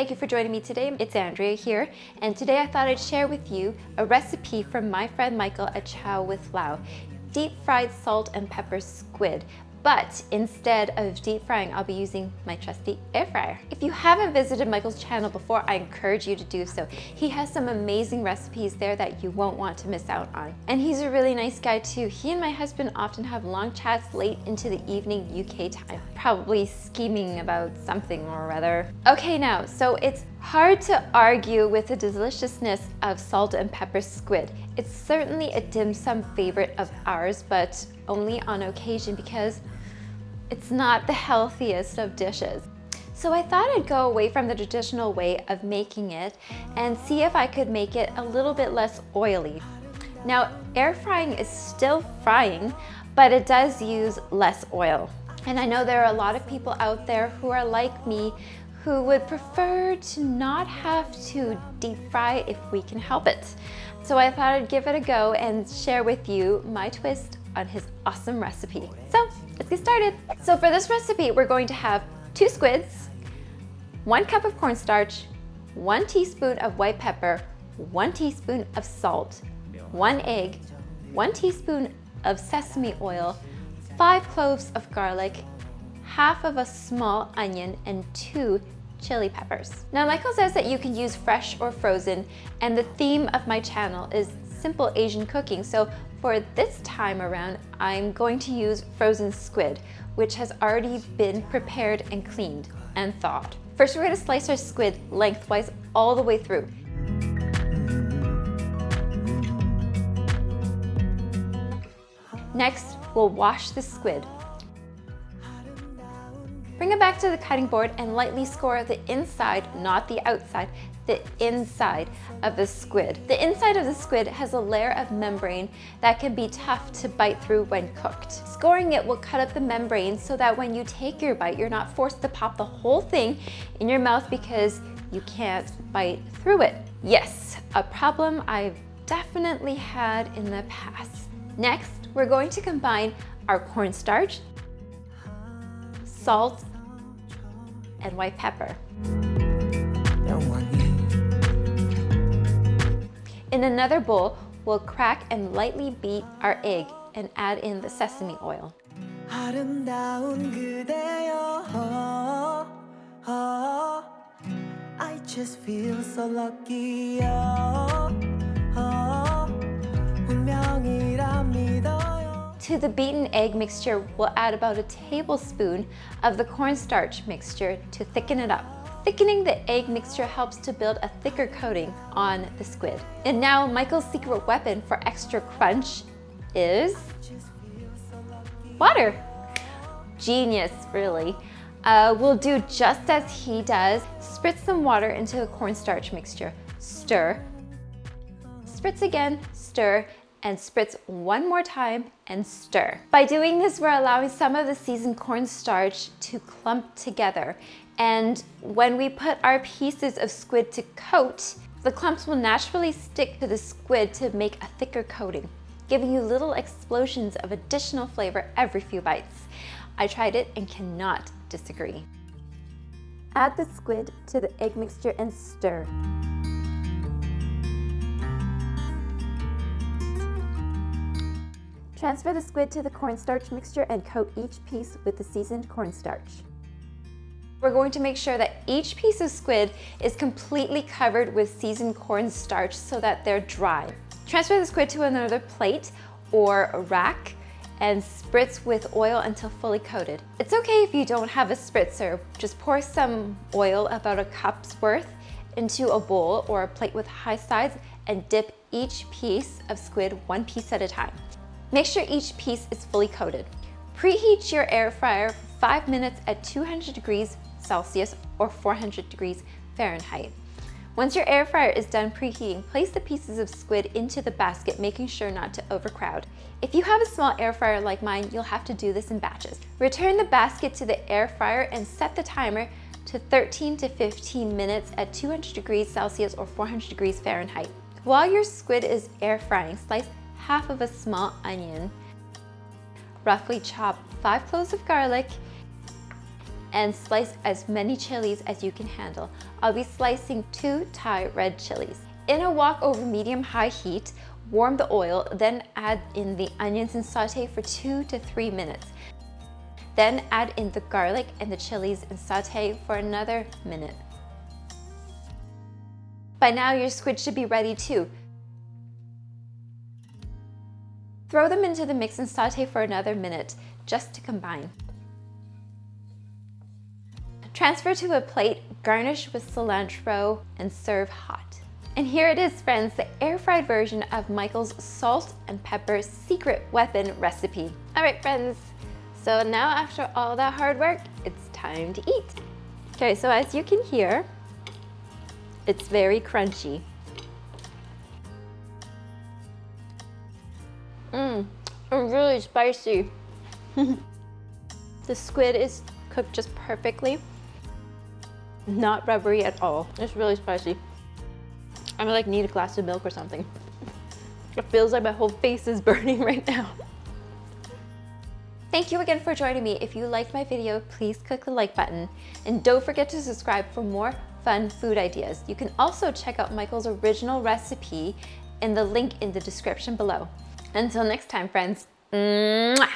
thank you for joining me today. It's Andrea here, and today I thought I'd share with you a recipe from my friend Michael at Chow with Lao. Deep fried salt and pepper squid. But instead of deep frying, I'll be using my trusty air fryer. If you haven't visited Michael's channel before, I encourage you to do so. He has some amazing recipes there that you won't want to miss out on. And he's a really nice guy too. He and my husband often have long chats late into the evening UK time, probably scheming about something or other. Okay now, so it's hard to argue with the deliciousness of salt and pepper squid. It's certainly a dim sum favorite of ours, but only on occasion because it's not the healthiest of dishes. So I thought I'd go away from the traditional way of making it and see if I could make it a little bit less oily. Now, air frying is still frying, but it does use less oil. And I know there are a lot of people out there who are like me who would prefer to not have to deep fry if we can help it. So I thought I'd give it a go and share with you my twist on his awesome recipe. So let's get started. So for this recipe, we're going to have 2 squids, 1 cup of cornstarch, 1 teaspoon of white pepper, 1 teaspoon of salt, 1 egg, 1 teaspoon of sesame oil, 5 cloves of garlic, half of a small onion, and 2 chili peppers. Now Michael says that you can use fresh or frozen, and the theme of my channel is simple Asian cooking, so for this time around, I'm going to use frozen squid, which has already been prepared and cleaned and thawed. First, we're going to slice our squid lengthwise all the way through. Next, we'll wash the squid. Bring it back to the cutting board and lightly score the inside, not the outside, the inside of the squid. The inside of the squid has a layer of membrane that can be tough to bite through when cooked. Scoring it will cut up the membrane so that when you take your bite, you're not forced to pop the whole thing in your mouth because you can't bite through it. Yes, a problem I've definitely had in the past. Next, we're going to combine our cornstarch, salt, and white pepper. In another bowl, we'll crack and lightly beat our egg and add in the sesame oil. I just feel so lucky. To the beaten egg mixture, we'll add about a tablespoon of the cornstarch mixture to thicken it up. Thickening the egg mixture helps to build a thicker coating on the squid. And now Michael's secret weapon for extra crunch is water. Genius, really. We'll do just as he does. Spritz some water into the cornstarch mixture. Stir. Spritz again, stir, and spritz one more time and stir. By doing this, we're allowing some of the seasoned cornstarch to clump together. And when we put our pieces of squid to coat, the clumps will naturally stick to the squid to make a thicker coating, giving you little explosions of additional flavor every few bites. I tried it and cannot disagree. Add the squid to the egg mixture and stir. Transfer the squid to the cornstarch mixture and coat each piece with the seasoned cornstarch. We're going to make sure that each piece of squid is completely covered with seasoned cornstarch so that they're dry. Transfer the squid to another plate or a rack and spritz with oil until fully coated. It's okay if you don't have a spritzer. Just pour some oil, about a cup's worth, into a bowl or a plate with high sides and dip each piece of squid 1 piece at a time. Make sure each piece is fully coated. Preheat your air fryer for 5 minutes at 200 degrees Celsius or 400 degrees Fahrenheit. Once your air fryer is done preheating, place the pieces of squid into the basket, making sure not to overcrowd. If you have a small air fryer like mine, you'll have to do this in batches. Return the basket to the air fryer and set the timer to 13 to 15 minutes at 200 degrees Celsius or 400 degrees Fahrenheit. While your squid is air frying, slice half of a small onion, roughly chop 5 cloves of garlic, and slice as many chilies as you can handle. I'll be slicing 2 Thai red chilies. In a wok over medium-high heat, warm the oil, then add in the onions and saute for 2 to 3 minutes. Then add in the garlic and the chilies and saute for another minute. By now, your squid should be ready too. Throw them into the mix and saute for another minute, just to combine. Transfer to a plate, garnish with cilantro, and serve hot. And here it is, friends, the air-fried version of Michael's salt and pepper secret weapon recipe. All right, friends, so now after all that hard work, it's time to eat. Okay, so as you can hear, it's very crunchy. It's really spicy. The squid is cooked just perfectly, not rubbery at all. It's really spicy. I like need a glass of milk or something. It feels like my whole face is burning right now. Thank you again for joining me. If you liked my video, please click the like button. And don't forget to subscribe for more fun food ideas. You can also check out Michael's original recipe in the link in the description below. Until next time, friends. Mwah!